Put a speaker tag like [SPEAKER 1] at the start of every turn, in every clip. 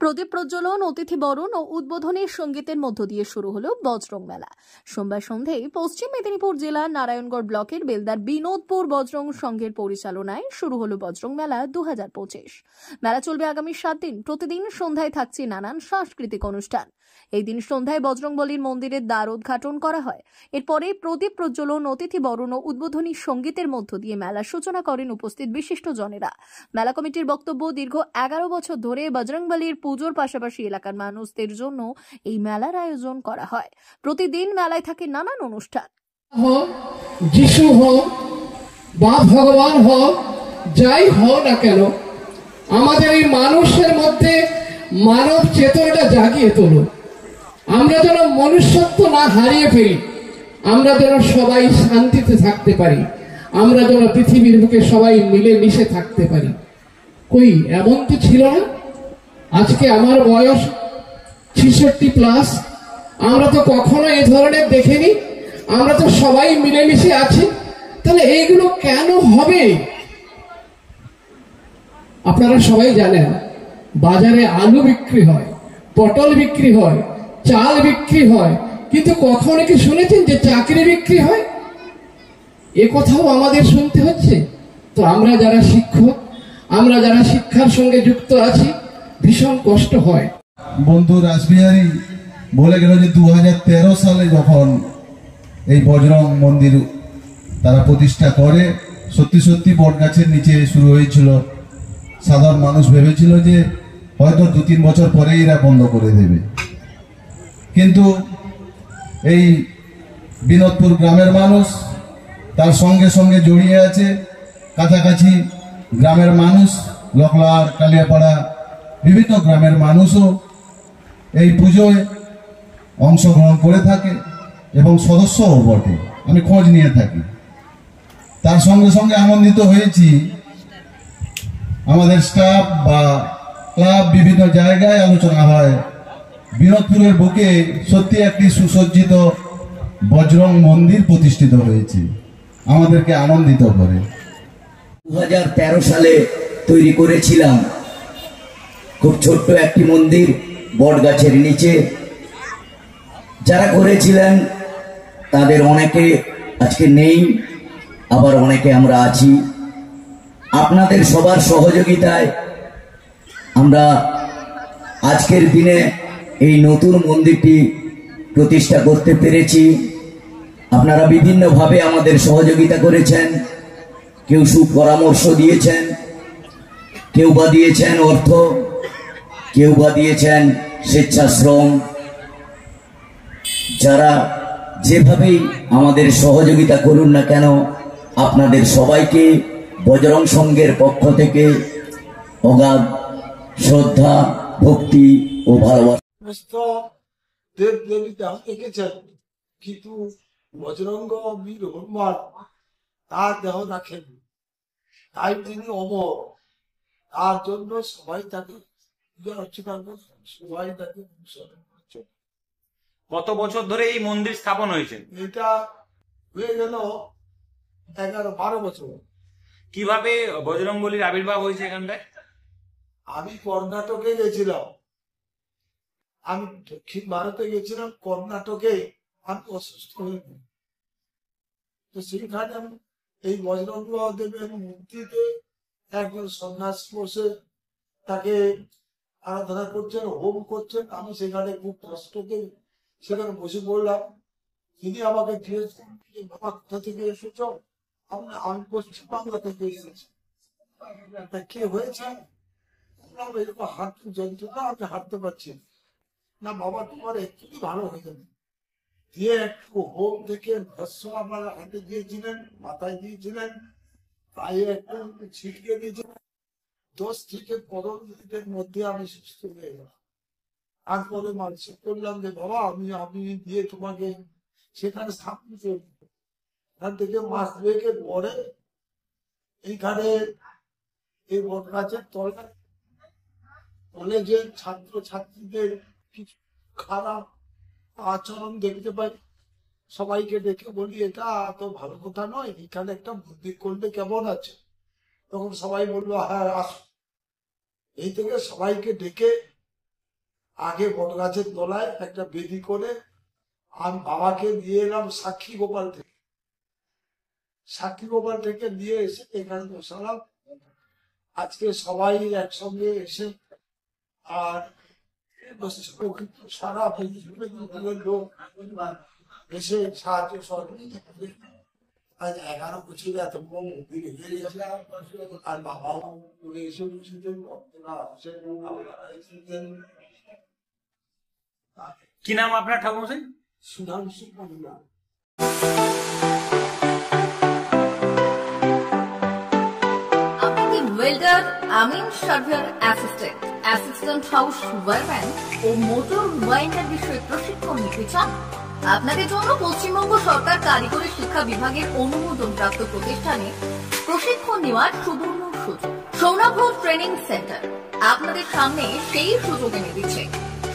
[SPEAKER 1] প্রদীপ প্রজ্বলন, অতিথি বরণ ও উদ্বোধনী সঙ্গীতের মধ্য দিয়ে শুরু হলো বজরং মেলা। সোমবার সন্ধ্যায় পশ্চিম মেদিনীপুর জেলার নারায়ণগড় ব্লকের বেলদার বিনোদপুর বজরং সংঘের পরিচালনায় শুরু হলো বজরং মেলা 2025। মেলা চলবে আগামী 7 দিন। প্রতিদিন সন্ধ্যায় থাকছে নানান সাংস্কৃতিক অনুষ্ঠান। এই দিন সন্ধ্যায় বজরংবলীর মন্দিরের দ্বার উদ্ঘাটন করা হয়। এরপরে প্রদীপ প্রজ্বলন, অতিথি বরণ ও উদ্বোধনী সঙ্গীতের মধ্য দিয়ে মেলার সূচনা করেন উপস্থিত বিশিষ্টজনেরা। মেলা কমিটির বক্তব্য, দীর্ঘ 11 বছর ধরে বজরংবলীর পুজোর পাশাপাশি এলাকার মানুষদের জন্য এই মেলার আয়োজন করা হয়। প্রতিদিন মেলায় থাকে নানান অনুষ্ঠান।
[SPEAKER 2] যিশু হোক বা ভগবান হোক, যাই হোক না কেন, আমাদের এই মানুষের মধ্যে মানব চেতনাটা জাগিয়ে তোলো। আমরা যেন মনুষ্যত্ব না হারিয়ে ফেলি, আমরা যেন সবাই শান্তিতে থাকতে পারি, আমরা যেন পৃথিবীর বুকে সবাই মিলে মিশে থাকতে পারি। কই এমন তো ছিল না। আজকে আমার বয়স 66+, আমরা তো কখনো এই ধরনের দেখিনি। আমরা তো সবাই মিলেমিশে আছি, তাহলে এইগুলো কেন হবে? আপনারা সবাই জানেন বাজারে আলু বিক্রি হয়, পটল বিক্রি হয়, চাল বিক্রি হয়, কিন্তু কখনো কি শুনেছেন যে চাকরি বিক্রি হয়? এ কথাও আমাদের শুনতে হচ্ছে। তো আমরা যারা শিক্ষক, আমরা যারা শিক্ষার সঙ্গে যুক্ত আছি, ভীষণ কষ্ট হয়।
[SPEAKER 3] বন্ধু রাসবিহারী বলে গেল যে 2013 সালে যখন এই বজরং মন্দির তারা প্রতিষ্ঠা করে, সত্যি সত্যি বট গাছের নিচে শুরু হয়েছিল। সাধারণ মানুষ ভেবেছিল যে হয়তো 2-3 বছর পরে এরা বন্ধ করে দেবে, কিন্তু এই বিনোদপুর গ্রামের মানুষ তার সঙ্গে সঙ্গে জড়িয়ে আছে। কাছাকাছি গ্রামের মানুষ, লখলার, কালিয়াপাড়া, বিভিন্ন গ্রামের মানুষও এই পুজোয় অংশগ্রহণ করে থাকে এবং সদস্যও বটে। আমি খোঁজ নিয়ে থাকি। তার সঙ্গে সঙ্গে আনন্দিত হয়েছি আমাদের স্টাফ বা ক্লাব বিভিন্ন জায়গায় আলোচনা হয়, বিনোদপুরের বুকে সত্যি একটি সুসজ্জিত বজরং মন্দির প্রতিষ্ঠিত হয়েছে, আমাদেরকে আনন্দিত করে।
[SPEAKER 4] 2013 সালে তৈরি করেছিলাম খুব ছোট্ট একটি মন্দির বট গাছের নিচে। যারা করেছিলেন তাদের অনেকে আজকে নেই, আবার অনেকে আমরা আছি। আপনাদের সবার সহযোগিতায় আমরা আজকের দিনে এই নতুন মন্দিরটি প্রতিষ্ঠা করতে পেরেছি। আপনারা বিভিন্নভাবে আমাদের সহযোগিতা করেছেন। কেউ সুপরামর্শ দিয়েছেন, কেউ বা দিয়েছেন অর্থ, কেউ বা দিয়েছেন স্বেচ্ছাশ্রম। যারা যেভাবেই আমাদের সহযোগিতা করুন না কেন, আপনাদের সবাইকে বজরং সংঘের পক্ষ থেকে অগাধ শ্রদ্ধা, ভক্তি ও ভালোবাসা।
[SPEAKER 5] দেব দেবী দেহ দেখেছেন, কিন্তু বজরঙ্গ বীর হনুমান তার দেহ রাখেন, তাই তিনি অমর। তার জন্য সবাই তাকে অর্চনা করছেন, সবাই তাকে অনুসরণ করছেন।
[SPEAKER 6] কত বছর ধরে এই মন্দির স্থাপন হয়েছে?
[SPEAKER 5] এটা হয়ে গেল 11-12 বছর।
[SPEAKER 6] কিভাবে বজরংবলীর আবির্ভাব হয়েছে এখানটায়?
[SPEAKER 5] আমি কর্ণাটকে গেছিলাম, আমি দক্ষিণ ভারতে গেছিলাম। কর্ণাটকে আমি অসুস্থ হয়ে পড়ি, তো সেইখানে আমি এই বজরঙ্গ দেবের মূর্তিতে একজন সন্ন্যাসী বসে তাকে আরাধনা করছেন, হোম করছেন। আমি সেখানে খুব কষ্ট পেয়ে সেখানে বসে পড়লাম। তিনি আমাকে জিজ্ঞেস করলেন যে বাবা কোথা থেকে এসেছ? আমি পশ্চিম বাংলা থেকে এসেছি। কে হয়েছে? এরকম হাঁটু যন্ত্রণা, আমি হাঁটতে পারছি না। বাবা তোমার একটু ভালো হয়ে যাবে। দিয়ে একটু হোম থেকে ভস্ম আমার হাতে দিয়েছিলেন, মাথায় দিয়েছিলেন, পায়ে একটু ছিটকে দিয়েছিলেন। 10 থেকে 15 মিনিটের মধ্যে আমি সুস্থ হয়ে গেলাম। তারপরে মানসিক করলাম যে বাবা আমি দিয়ে তোমাকে সেখানে স্থাপন করব। এখান থেকে মাস 2 পরে এইখানে এই বট গাছের তলায় কলেজের ছাত্র ছাত্রীদের কিছু খারাপ আচরণ দেখতে পাই। সবাইকে ডেকে বলি এটা তো ভালো কথা নয়, এখানে একটা মন্দির করলে কেমন আছে? তখন সবাই বললো হ্যাঁ আসো। এই থেকে সবাইকে ডেকে আগে বট গাছের তলায় একটা বেদি করে আমি বাবাকে নিয়ে এলাম সাক্ষী গোপাল থেকে। সাক্ষী গোপাল থেকে নিয়ে এসে এখানে বসালাম। আজকে সবাই একসঙ্গে এসে আর সারা লোক এসে সাহায্য সহযোগিতা করে আজ 11 বছরে এত বড় মন্দির হয়ে গেছে। আর বাবাও এসে বসেছেন,
[SPEAKER 6] কি নাম আপনার ঠাকুরমশাই?
[SPEAKER 5] সুধাংশু পান্ডা।
[SPEAKER 1] আপনি কি ওয়েল্ডার, আমিন surveyor assistant, assistant house wireman ও মোটর ওয়াইন্ডার বিষয়ে প্রশিক্ষণ নিতে চান? আপনাদের জন্য পশ্চিমবঙ্গ সরকার কারিগরি শিক্ষা বিভাগের অনুমোদনপ্রাপ্ত প্রতিষ্ঠানে প্রশিক্ষণ নেওয়ার সুবর্ণ সুযোগ। সৌনাভ ট্রেনিং সেন্টার আপনাদের সামনে সেই সুযোগ এনে দিচ্ছে।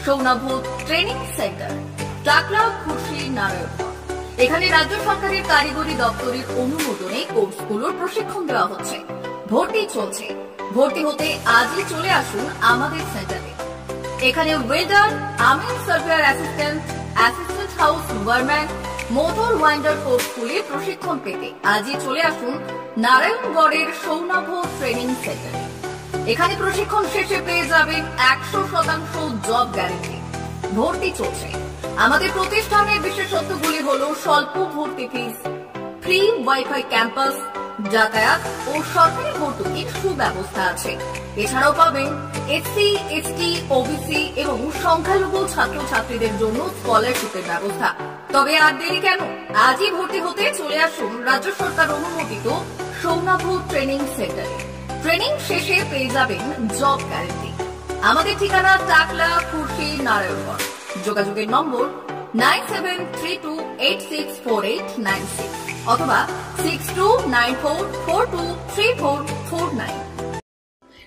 [SPEAKER 1] সৌনাভ ট্রেনিং সেন্টার, টাকলা, খুশি, নারায়ণগঞ্জ। এখানে রাজ্য সরকারের কারিগরি দপ্তরের অনুমোদনে কোর্সগুলোর প্রশিক্ষণ দেওয়া হচ্ছে। ভর্তি চলছে। ভর্তি হতে আজই চলে আসুন আমাদের সেন্টারে। এখানে ওয়েল্ডার, আমিন surveyor assistant, assistant house wireman, motor winder কোর্সগুলির প্রশিক্ষণ পেতে আজই চলে আসুন নারায়ণগড়ের সৌনাভ ট্রেনিং সেন্টারে। এখানে প্রশিক্ষণ শেষে পেয়ে যাবেন 100% জব গ্যারেন্টি। ভর্তি চলছে। আমাদের প্রতিষ্ঠানের বিশেষত্বগুলি হল স্বল্প ভর্তি ফিস, ফ্রি ওয়াইফাই ক্যাম্পাস, যাতায়াত ও সরকারি ভর্তুকির সুব্যবস্থা আছে। এছাড়াও পাবেন এসসি, এসটি, ওবিসি এবং সংখ্যালঘু ছাত্রছাত্রীদের জন্য স্কলারশিপের ব্যবস্থা। তবে আর দেরি কেন? আজই ভর্তি হতে চলে আসুন রাজ্য সরকার অনুমোদিত সৌনাভ ট্রেনিং সেন্টারে। ট্রেনিং শেষে পেয়ে যাবেন জব গ্যারেন্টি। আমাদের ঠিকানা টাকলা, খুশি, নারায়ণগঞ্জ। যোগাযোগের নম্বর 9732864896 অথবা 6294423449।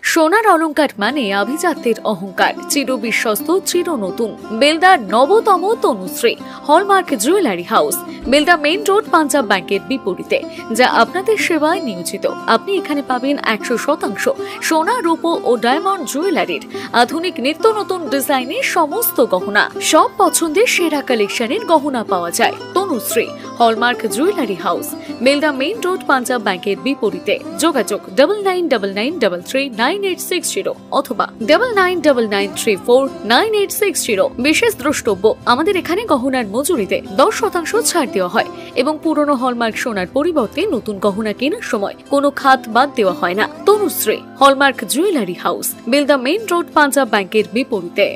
[SPEAKER 7] সোনার অলংকার মানে আভিজাত্যের অহংকার, চির বিশ্বস্ত, চির নতুন। বেলদার নবতম Tanushree hallmark jewellery house, Belda main road, Punjab ব্যাংকের বিপরীতে, যা আপনাদের সেবায় নিয়োজিত। আপনি এখানে পাবেন 100% সোনা, রূপো ও ডায়মন্ড জুয়েলারির আধুনিক নিত্য নতুন ডিজাইনের সমস্ত গহনা। সব পছন্দের সেরা কালেকশনের গহনা পাওয়া যায়। Tanushree hallmark jewellery house, Belda main road, Punjab ব্যাংকের বিপরীতে। যোগাযোগ 9999339860 অথবা 9999349860। বিশেষ দ্রষ্টব্য, আমাদের এখানে গহনার মজুরিতে 10% ছাড় দেওয়া হয় এবং পুরনো হলমার্ক সোনার পরিবর্তে নতুন গহনা কেনার সময় কোনো খাত বাদ দেওয়া হয় না। Tanushree hallmark jewellery house, Belda main road, Punjab ব্যাংকের বিপরীতে।